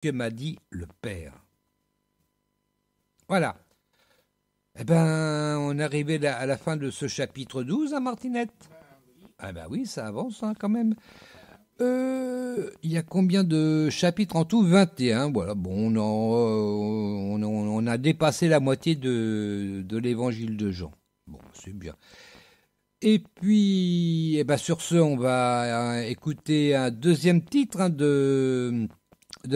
que m'a dit le père. Voilà. Eh ben, on est arrivé à la fin de ce chapitre 12, hein, Martinette? Ah ben oui, ça avance hein, quand même. Il y a combien de chapitres en tout? 21. Voilà, bon, on a dépassé la moitié de l'évangile de Jean. Bon, c'est bien. Et puis, eh ben, sur ce, on va écouter un deuxième titre hein, de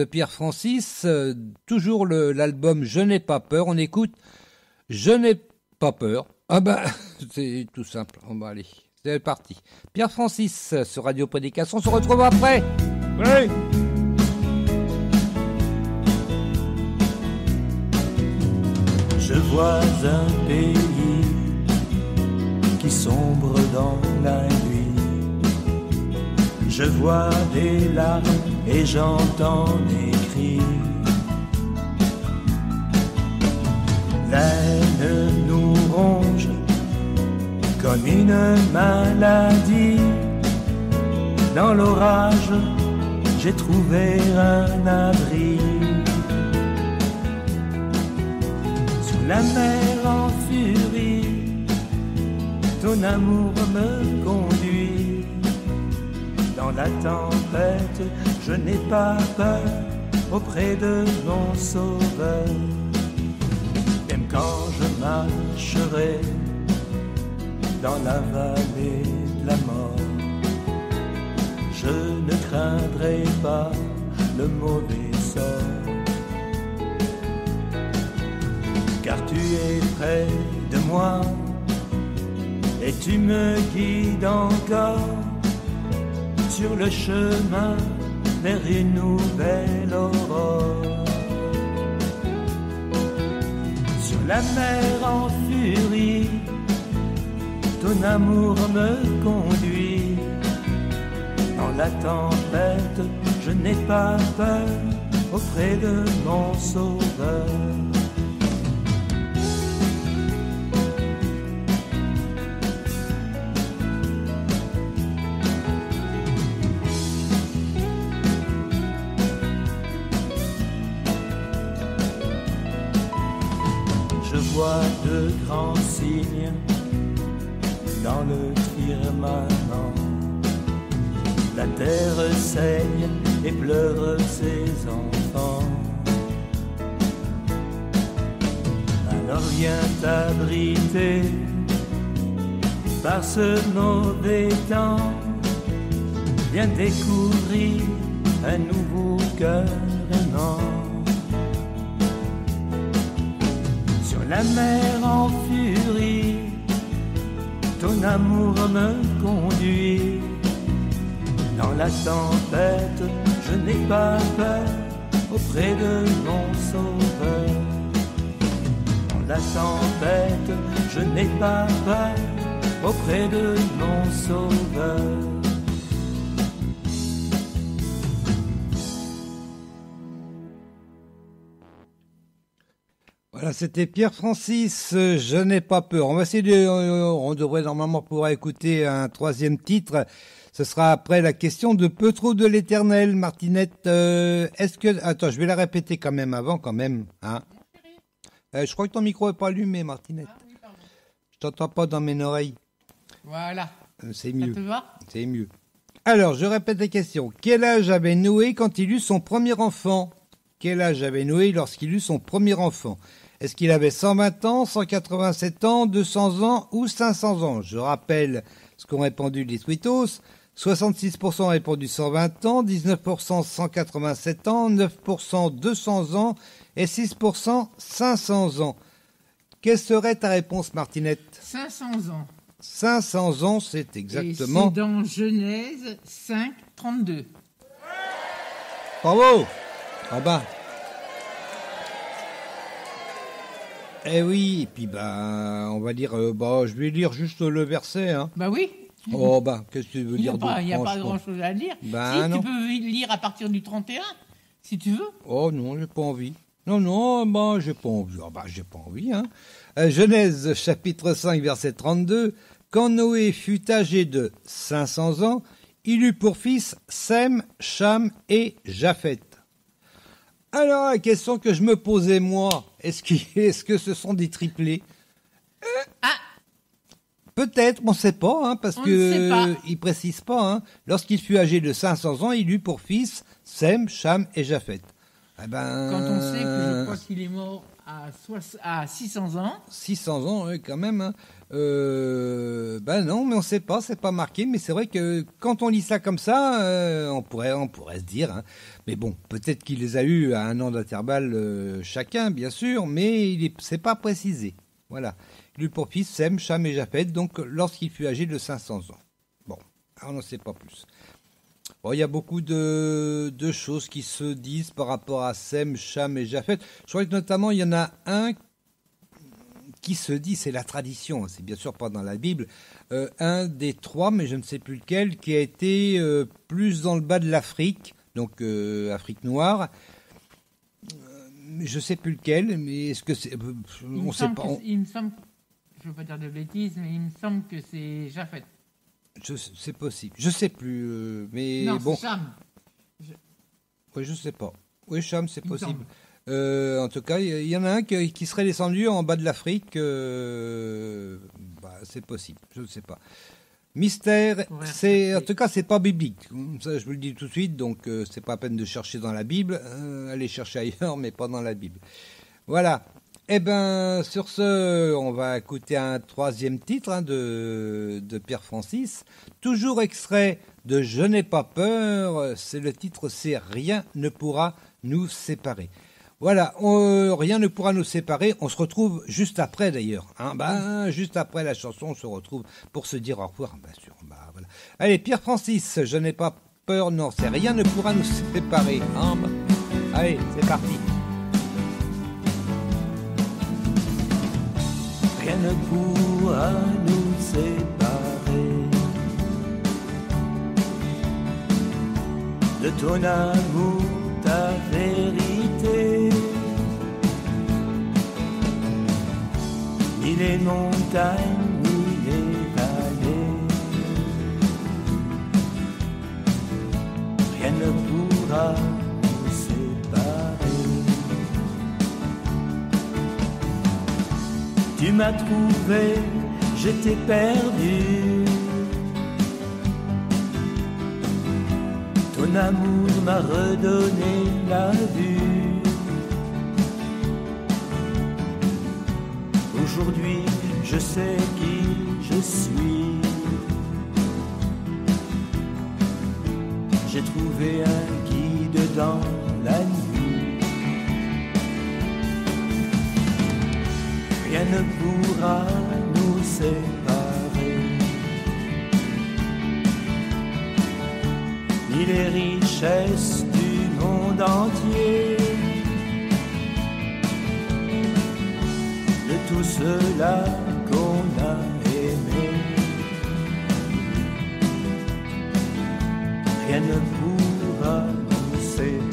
Pierre Francis, toujours l'album Je n'ai pas peur. On écoute Je n'ai pas peur. Ah ben, c'est tout simple. On va aller. C'est parti. Pierre Francis sur Radio Prédication. On se retrouve après. Oui. Je vois un pays qui sombre dans la nuit. Je vois des larmes et j'entends des cris. La haine nous ronge comme une maladie. Dans l'orage, j'ai trouvé un abri. Sur la mer en furie, ton amour me conduit. Dans la tempête, je n'ai pas peur auprès de mon sauveur. Même quand je marcherai dans la vallée de la mort, je ne craindrai pas le mauvais sort. Car tu es près de moi et tu me guides encore sur le chemin vers une nouvelle aurore. Sur la mer en furie, ton amour me conduit. Dans la tempête, je n'ai pas peur auprès de mon sauveur. Je vois de grands signes dans le firmament. La terre saigne et pleure ses enfants. Alors viens t'abriter par ce mauvais temps. Viens découvrir un nouveau cœur aimant. Sur la mer en furie, ton amour me conduit. Dans la tempête, je n'ai pas peur auprès de mon sauveur. Dans la tempête, je n'ai pas peur auprès de mon sauveur. Voilà, c'était Pierre Francis, Je n'ai pas peur. On va essayer on devrait normalement pouvoir écouter un troisième titre. Ce sera après la question de peu trop de l'éternel, Martinette. Est-ce que... Attends, je vais la répéter quand même avant, quand même. Hein. Je crois que ton micro n'est pas allumé, Martinette. Ah, oui, pardon. Je t'entends pas dans mes oreilles. Voilà. C'est mieux. Ça te va ? C'est mieux. Alors, je répète la question. Quel âge avait Noé quand il eut son premier enfant ? Quel âge avait Noé lorsqu'il eut son premier enfant ? Est-ce qu'il avait 120 ans, 187 ans, 200 ans ou 500 ans ? Je rappelle ce qu'ont répondu les tweetos. 66% ont répondu 120 ans, 19% 187 ans, 9% 200 ans et 6% 500 ans. Quelle serait ta réponse, Martinette ? 500 ans. 500 ans, c'est exactement... Et c'est dans Genèse 5, 32. Bravo ! Ah bah. Eh oui, et puis on va dire, je vais lire juste le verset, hein. Bah oui. Oh qu'est-ce que tu veux dire d'autre ? Il n'y a pas grand-chose à lire. Si, non. tu peux lire à partir du 31, si tu veux. Oh non, j'ai pas envie. Non, j'ai pas envie. J'ai pas envie, hein. Genèse, chapitre 5, verset 32. Quand Noé fut âgé de 500 ans, il eut pour fils Sem, Cham et Japheth. Alors, la question que je me posais, moi, est-ce que ce sont des triplés? Peut-être, on ne sait pas, hein, parce On ne sait pas. que il précise pas. Hein. Lorsqu'il fut âgé de 500 ans, il eut pour fils Sem, Cham et Japheth. Eh ben, Quand on sait que je crois qu'il est mort à 600 ans. 600 ans, oui, quand même. Hein. Ben non, mais on ne sait pas, c'est pas marqué. Mais c'est vrai que quand on lit ça comme ça, on pourrait se dire. Hein. Mais bon, peut-être qu'il les a eus à un an d'intervalle chacun, bien sûr, mais c'est pas précisé. Voilà. Il eut pour fils Sem, Cham et Japheth, donc lorsqu'il fut âgé de 500 ans. Bon, on n'en sait pas plus. Bon, il y a beaucoup de choses qui se disent par rapport à Sem, Cham et Japheth. Je crois que notamment, il y en a un qui se dit, c'est la tradition, c'est bien sûr pas dans la Bible, un des trois, mais je ne sais plus lequel, qui a été plus dans le bas de l'Afrique, donc Afrique noire. Je ne sais plus lequel, mais est-ce que c'est... on sait pas. Il me semble, je ne veux pas dire de bêtises, mais il me semble que c'est Japheth. C'est possible. Je ne sais plus, mais Non, bon. c'est Cham. Oui, je ne sais pas. Oui, Cham, c'est possible. En tout cas, il y en a un qui serait descendu en bas de l'Afrique. C'est possible. Je ne sais pas. Mystère, en tout cas, c'est pas biblique. Ça, je vous le dis tout de suite. Donc, c'est pas la peine de chercher dans la Bible. Allez chercher ailleurs, mais pas dans la Bible. Voilà. Eh ben, sur ce, on va écouter un troisième titre de Pierre Francis. Toujours extrait de Je n'ai pas peur. C'est le titre, c'est Rien ne pourra nous séparer. Voilà, rien ne pourra nous séparer. On se retrouve juste après d'ailleurs. Hein, juste après la chanson, on se retrouve pour se dire au revoir. Bien sûr. Voilà. Allez, Pierre Francis, Je n'ai pas peur. Non, c'est Rien ne pourra nous séparer. Hein, allez, c'est parti. Rien ne pourra nous séparer de ton amour, ta vérité, ni les montagnes, ni les vallées. Rien ne pourra nous séparer. Tu m'as trouvé, j'étais perdu. Ton amour m'a redonné la vue. Aujourd'hui, je sais qui je suis. J'ai trouvé un guide dans la nuit. Rien ne pourra nous séparer, ni les richesses du monde entier, de tout cela qu'on a aimé. Rien ne pourra nous séparer.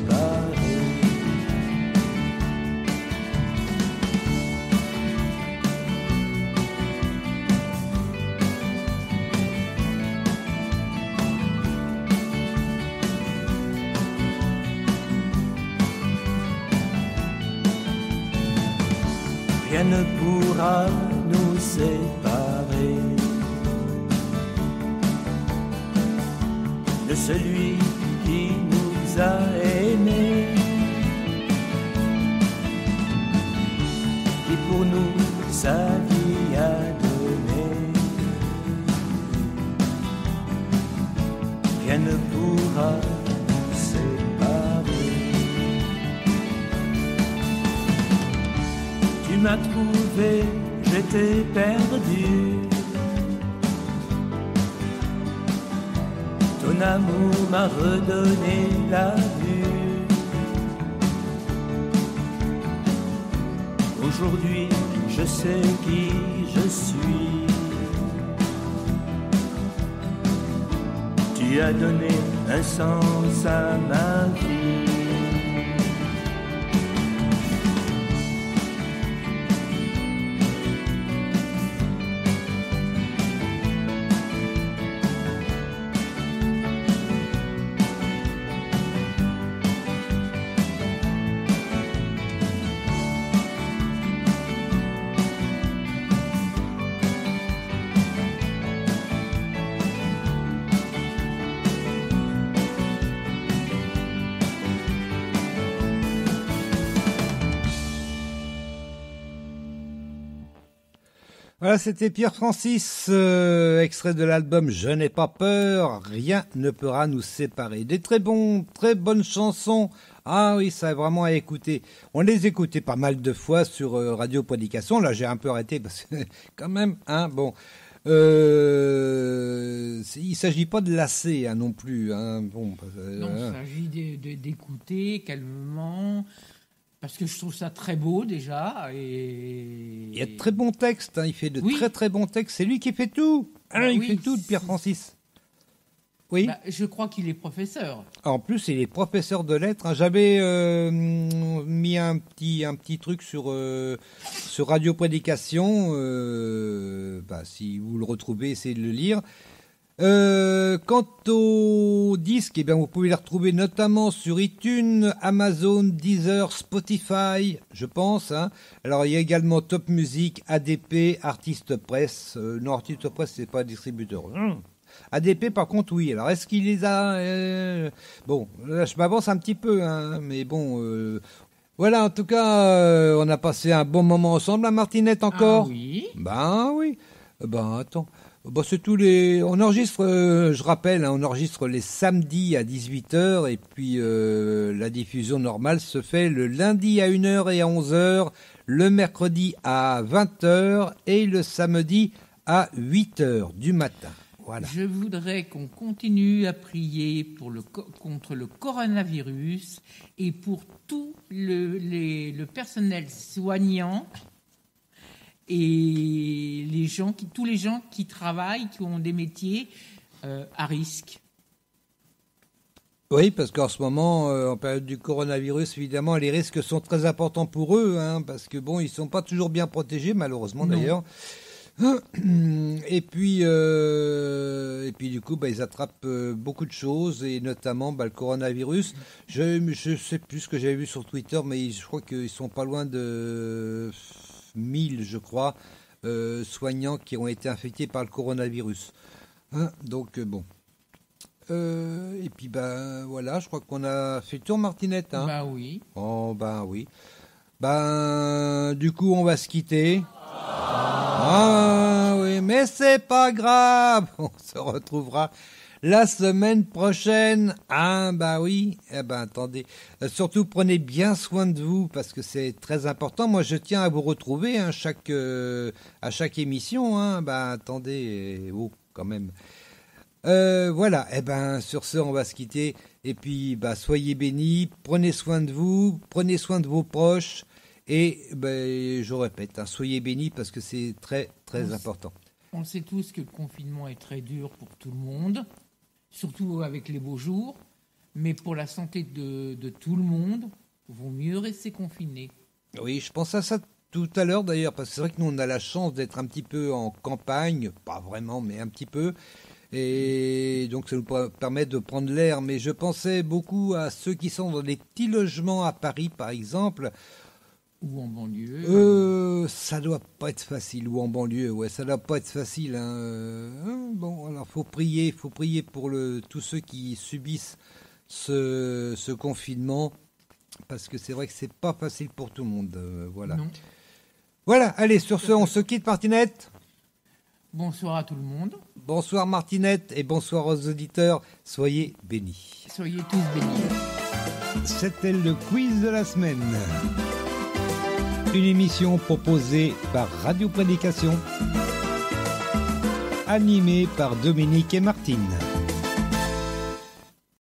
Rien ne pourra nous séparer de celui qui nous a aimés, qui pour nous sa vie a donné. Rien ne pourra nous séparer. Tu m'as trouvé, j'étais perdu. Ton amour m'a redonné la vue. Aujourd'hui, je sais qui je suis. Tu as donné un sens à ma vie. Voilà, c'était Pierre Francis, extrait de l'album Je n'ai pas peur, rien ne pourra nous séparer. Des très bonnes chansons. Ah oui, ça est vraiment à écouter. On les écoutait pas mal de fois sur Radio Prédication. Là, j'ai un peu arrêté parce que quand même, hein, bon. Il s'agit pas de lasser hein, non plus. Hein, bon, non, il s'agit d'écouter calmement. Parce que je trouve ça très beau déjà. Et... Il y a de très bons textes, hein, il fait de très bons textes. C'est lui qui fait tout. Hein, il fait tout, Pierre Francis. Oui. Je crois qu'il est professeur. En plus, il est professeur de lettres. Hein. J'avais mis un petit truc sur Radio Prédication. Si vous le retrouvez, essayez de le lire. Quant aux disques, eh bien, vous pouvez les retrouver notamment sur iTunes, Amazon, Deezer, Spotify, je pense. Hein. Alors, il y a également Top Music, ADP, Artist Press. Non, Artist Press, c'est pas un distributeur. ADP, par contre, oui. Alors, est-ce qu'il les a Bon, là, je m'avance un petit peu, hein, mais bon... Voilà, en tout cas, on a passé un bon moment ensemble, à Martinette, encore. Ah oui. Oui. Attends... c'est tous les... On enregistre, je rappelle, hein, on enregistre les samedis à 18h et puis la diffusion normale se fait le lundi à 1h et à 11h, le mercredi à 20h et le samedi à 8h du matin. Voilà. Je voudrais qu'on continue à prier contre le coronavirus et pour tout le personnel soignant et tous les gens qui travaillent, qui ont des métiers à risque. Oui, parce qu'en ce moment, en période du coronavirus, évidemment, les risques sont très importants pour eux, hein, parce que bon, ils sont pas toujours bien protégés, malheureusement d'ailleurs. Et puis du coup, ils attrapent beaucoup de choses, et notamment le coronavirus. Je sais plus ce que j'avais vu sur Twitter, mais je crois qu'ils sont pas loin de 1000, je crois, soignants qui ont été infectés par le coronavirus. Hein, donc, bon. Et puis, voilà, je crois qu'on a fait le tour, Martinette. Hein. Oui. Oh, oui. Du coup, on va se quitter. Ah, oui, mais c'est pas grave. On se retrouvera la semaine prochaine. Ah, oui. Attendez. Surtout, prenez bien soin de vous parce que c'est très important. Moi, je tiens à vous retrouver à chaque émission. Hein. Attendez. Quand même. Voilà. Sur ce, on va se quitter. Et puis, soyez bénis. Prenez soin de vous. Prenez soin de vos proches. Et je répète, soyez bénis parce que c'est très, très important. On sait tous que le confinement est très dur pour tout le monde. Surtout avec les beaux jours, mais pour la santé de tout le monde, il vaut mieux rester confiné. Oui, je pense à ça tout à l'heure d'ailleurs, parce que c'est vrai que nous on a la chance d'être un petit peu en campagne, pas vraiment, mais un petit peu, et donc ça nous permet de prendre l'air. Mais je pensais beaucoup à ceux qui sont dans des petits logements à Paris, par exemple. Ou en banlieue. Ça doit pas être facile. Ou en banlieue, ouais, ça doit pas être facile. Bon, alors faut prier pour tous ceux qui subissent ce confinement, parce que c'est vrai que c'est pas facile pour tout le monde. Voilà. Non. Voilà. Allez, sur ce, on se quitte, Martinette. Bonsoir à tout le monde. Bonsoir, Martinette, et bonsoir aux auditeurs. Soyez bénis. Soyez tous bénis. C'était le quiz de la semaine. Une émission proposée par Radio Prédication, animée par Dominique et Martine.